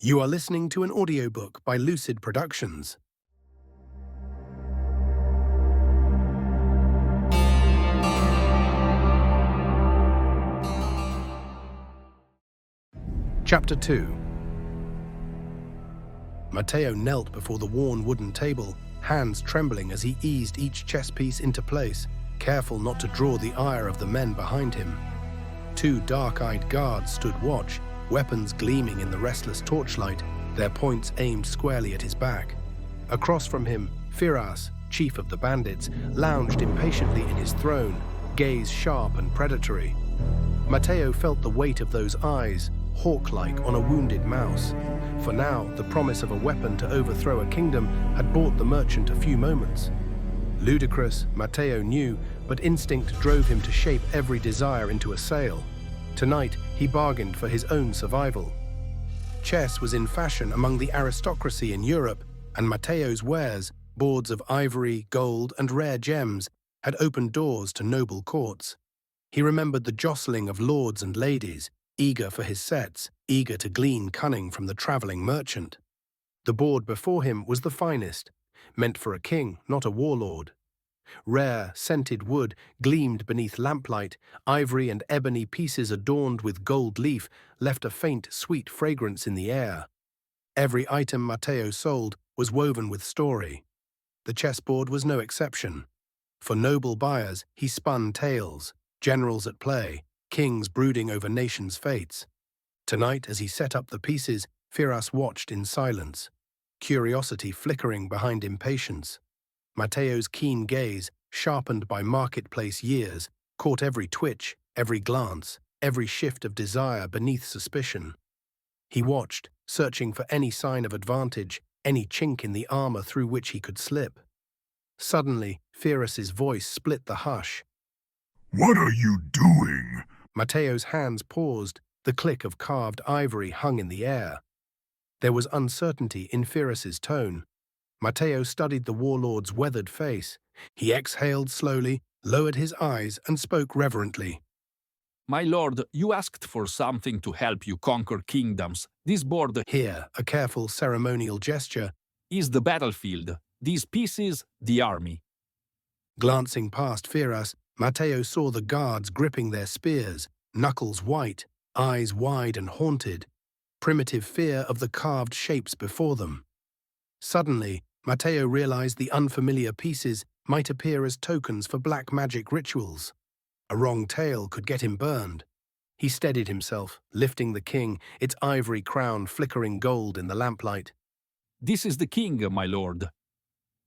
You are listening to an audiobook by Lucid Productions. Chapter 2. Matteo knelt before the worn wooden table, hands trembling as he eased each chess piece into place, careful not to draw the ire of the men behind him. Two dark-eyed guards stood watch, weapons gleaming in the restless torchlight, their points aimed squarely at his back. Across from him, Firas, chief of the bandits, lounged impatiently in his throne, gaze sharp and predatory. Matteo felt the weight of those eyes, hawk-like on a wounded mouse. For now, the promise of a weapon to overthrow a kingdom had bought the merchant a few moments. Ludicrous, Matteo knew, but instinct drove him to shape every desire into a sale. Tonight, he bargained for his own survival. Chess was in fashion among the aristocracy in Europe, and Matteo's wares, boards of ivory, gold, and rare gems, had opened doors to noble courts. He remembered the jostling of lords and ladies, eager for his sets, eager to glean cunning from the traveling merchant. The board before him was the finest, meant for a king, not a warlord. Rare, scented wood gleamed beneath lamplight, ivory and ebony pieces adorned with gold leaf left a faint, sweet fragrance in the air. Every item Matteo sold was woven with story. The chessboard was no exception. For noble buyers, he spun tales, generals at play, kings brooding over nations' fates. Tonight, as he set up the pieces, Firas watched in silence, curiosity flickering behind impatience. Matteo's keen gaze, sharpened by marketplace years, caught every twitch, every glance, every shift of desire beneath suspicion. He watched, searching for any sign of advantage, any chink in the armor through which he could slip. Suddenly, Firas's voice split the hush. "What are you doing?" Matteo's hands paused, the click of carved ivory hung in the air. There was uncertainty in Firas's tone. Matteo studied the warlord's weathered face. He exhaled slowly, lowered his eyes, and spoke reverently. My lord, you asked for something to help you conquer kingdoms. This board Here, a careful ceremonial gesture. is the battlefield. These pieces, the army. Glancing past Firas, Matteo saw the guards gripping their spears, knuckles white, eyes wide and haunted, primitive fear of the carved shapes before them. Suddenly, Matteo realized the unfamiliar pieces might appear as tokens for black magic rituals. A wrong tale could get him burned. He steadied himself, lifting the king, its ivory crown flickering gold in the lamplight. This is the king, my lord.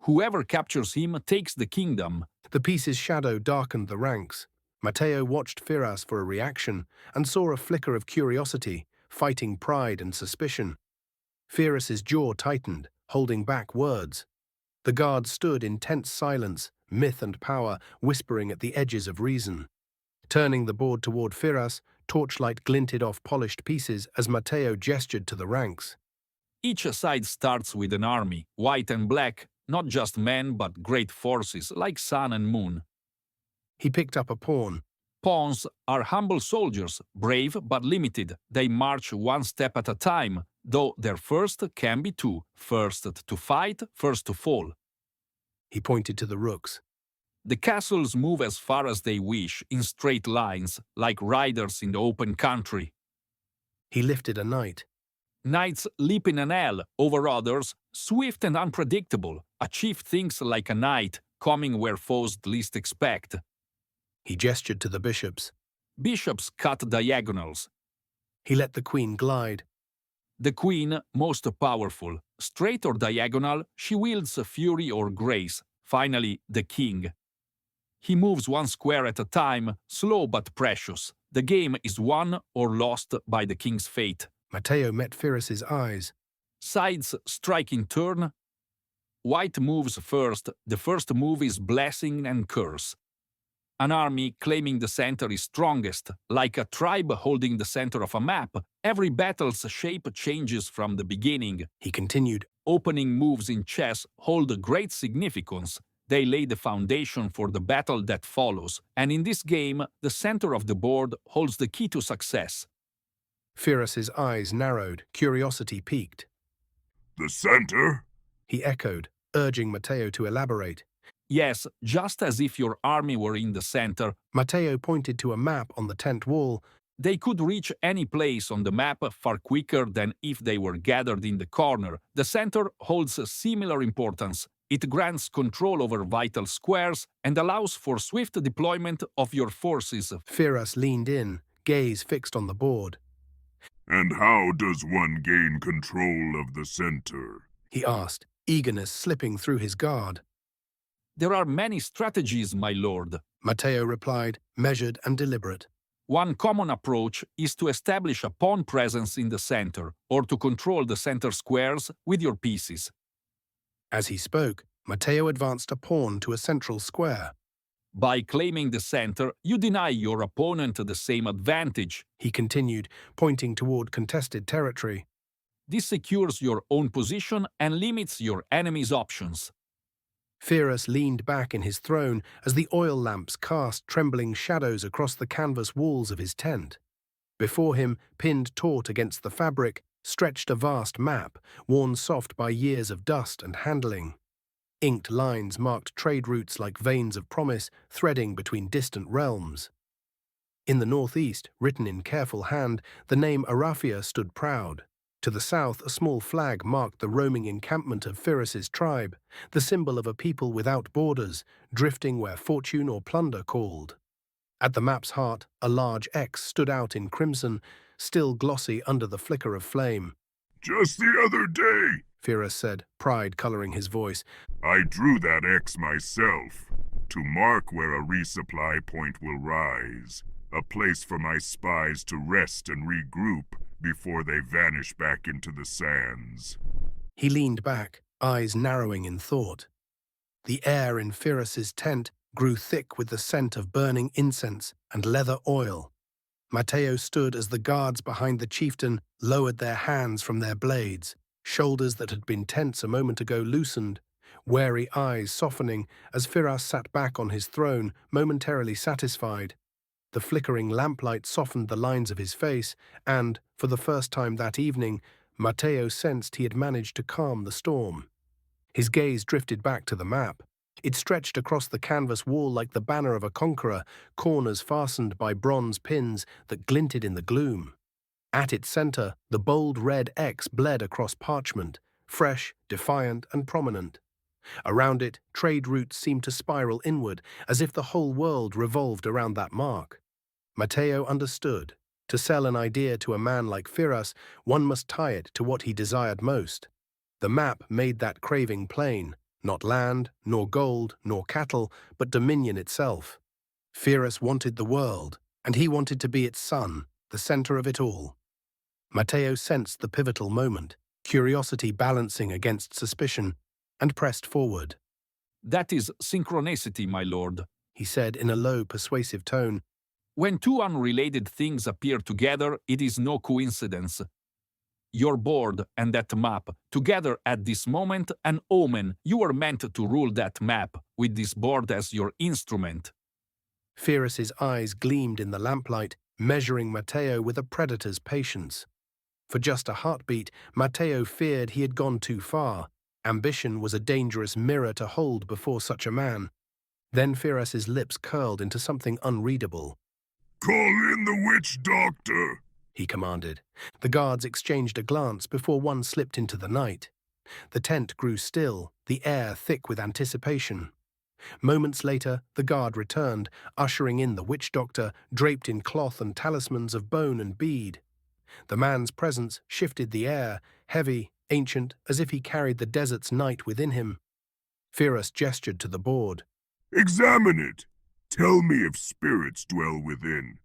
Whoever captures him takes the kingdom. The piece's shadow darkened the ranks. Matteo watched Firas for a reaction and saw a flicker of curiosity, fighting pride and suspicion. Firas's jaw tightened, holding back words. The guards stood in tense silence, myth and power whispering at the edges of reason. Turning the board toward Firas, torchlight glinted off polished pieces as Matteo gestured to the ranks. Each side starts with an army, white and black, not just men but great forces like sun and moon. He picked up a pawn. Pawns are humble soldiers, brave but limited. They march one step at a time, though their first can be two, first to fight, first to fall. He pointed to the rooks. The castles move as far as they wish, in straight lines, like riders in the open country. He lifted a knight. Knights leap in an L over others, swift and unpredictable, achieve things like a knight, coming where foes least expect. He gestured to the bishops. Bishops cut diagonals. He let the queen glide. The queen, most powerful. Straight or diagonal, she wields fury or grace. Finally, the king. He moves one square at a time, slow but precious. The game is won or lost by the king's fate. Matteo met Firas's eyes. Sides strike in turn. White moves first. The first move is blessing and curse. An army claiming the center is strongest, like a tribe holding the center of a map. Every battle's shape changes from the beginning. He continued. Opening moves in chess hold great significance. They lay the foundation for the battle that follows, and in this game, the center of the board holds the key to success. Pyrrhus's eyes narrowed, curiosity piqued. The center? He echoed, urging Matteo to elaborate. Yes, just as if your army were in the center. Matteo pointed to a map on the tent wall. They could reach any place on the map far quicker than if they were gathered in the corner. The center holds a similar importance. It grants control over vital squares and allows for swift deployment of your forces. Pyrrhus leaned in, gaze fixed on the board. And how does one gain control of the center? He asked, eagerness slipping through his guard. There are many strategies, my lord. Matteo replied, measured and deliberate. One common approach is to establish a pawn presence in the center, or to control the center squares with your pieces. As he spoke, Matteo advanced a pawn to a central square. By claiming the center, you deny your opponent the same advantage. He continued, pointing toward contested territory. This secures your own position and limits your enemy's options. Pyrrhus leaned back in his throne as the oil lamps cast trembling shadows across the canvas walls of his tent. Before him, pinned taut against the fabric, stretched a vast map, worn soft by years of dust and handling. Inked lines marked trade routes like veins of promise threading between distant realms. In the northeast, written in careful hand, the name Araphia stood proud. To the south, a small flag marked the roaming encampment of Pyrrhus's tribe, the symbol of a people without borders, drifting where fortune or plunder called. At the map's heart, a large X stood out in crimson, still glossy under the flicker of flame. Just the other day, Pyrrhus said, pride coloring his voice. I drew that X myself, to mark where a resupply point will rise, a place for my spies to rest and regroup before they vanish back into the sands. He leaned back, eyes narrowing in thought. The air in Pyrrhus's tent grew thick with the scent of burning incense and leather oil. Matteo stood as the guards behind the chieftain lowered their hands from their blades, shoulders that had been tense a moment ago loosened, wary eyes softening as Pyrrhus sat back on his throne, momentarily satisfied. The flickering lamplight softened the lines of his face, and, for the first time that evening, Matteo sensed he had managed to calm the storm. His gaze drifted back to the map. It stretched across the canvas wall like the banner of a conqueror, corners fastened by bronze pins that glinted in the gloom. At its center, the bold red X bled across parchment, fresh, defiant, and prominent. Around it, trade routes seemed to spiral inward, as if the whole world revolved around that mark. Matteo understood. To sell an idea to a man like Pyrrhus, one must tie it to what he desired most. The map made that craving plain, not land, nor gold, nor cattle, but dominion itself. Pyrrhus wanted the world, and he wanted to be its son, the center of it all. Matteo sensed the pivotal moment, curiosity balancing against suspicion, and pressed forward. That is synchronicity, my lord, he said in a low, persuasive tone. When two unrelated things appear together, it is no coincidence. Your board and that map, together at this moment, an omen. You were meant to rule that map, with this board as your instrument. Pyrrhus's eyes gleamed in the lamplight, measuring Matteo with a predator's patience. For just a heartbeat, Matteo feared he had gone too far. Ambition was a dangerous mirror to hold before such a man. Then Pyrrhus's lips curled into something unreadable. Call in the witch doctor, he commanded. The guards exchanged a glance before one slipped into the night. The tent grew still, the air thick with anticipation. Moments later, the guard returned, ushering in the witch doctor, draped in cloth and talismans of bone and bead. The man's presence shifted the air, heavy, ancient, as if he carried the desert's night within him. Pyrrhus gestured to the board. Examine it. Tell me if spirits dwell within.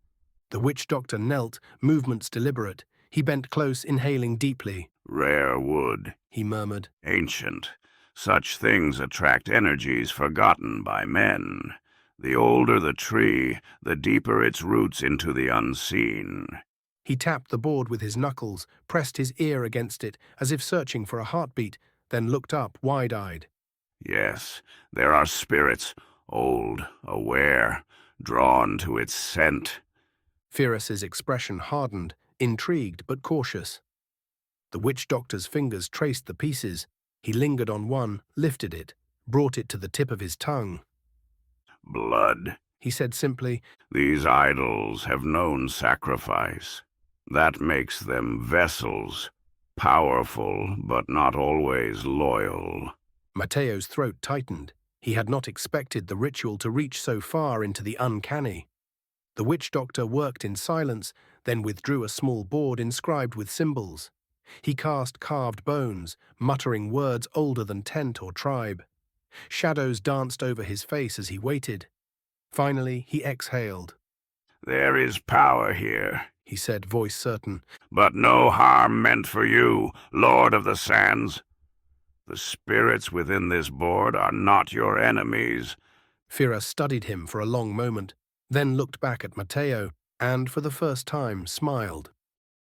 The witch doctor knelt, movements deliberate. He bent close, inhaling deeply. Rare wood, he murmured. ancient. Such things attract energies forgotten by men. The older the tree, the deeper its roots into the unseen. He tapped the board with his knuckles, pressed his ear against it, as if searching for a heartbeat, then looked up, wide-eyed. Yes, there are spirits, old, aware, drawn to its scent. Pyrrhus's expression hardened, intrigued but cautious. The witch doctor's fingers traced the pieces. He lingered on one, lifted it, brought it to the tip of his tongue. Blood, He said simply. These idols have known sacrifice. That makes them vessels, powerful but not always loyal. Matteo's throat tightened. He had not expected the ritual to reach so far into the uncanny. The witch doctor worked in silence, then withdrew a small board inscribed with symbols. He cast carved bones, muttering words older than tent or tribe. Shadows danced over his face as he waited. Finally, he exhaled. There is power here, He said, voice certain. but no harm meant for you, Lord of the Sands. The spirits within this board are not your enemies. Fira studied him for a long moment, then looked back at Matteo and, for the first time, smiled.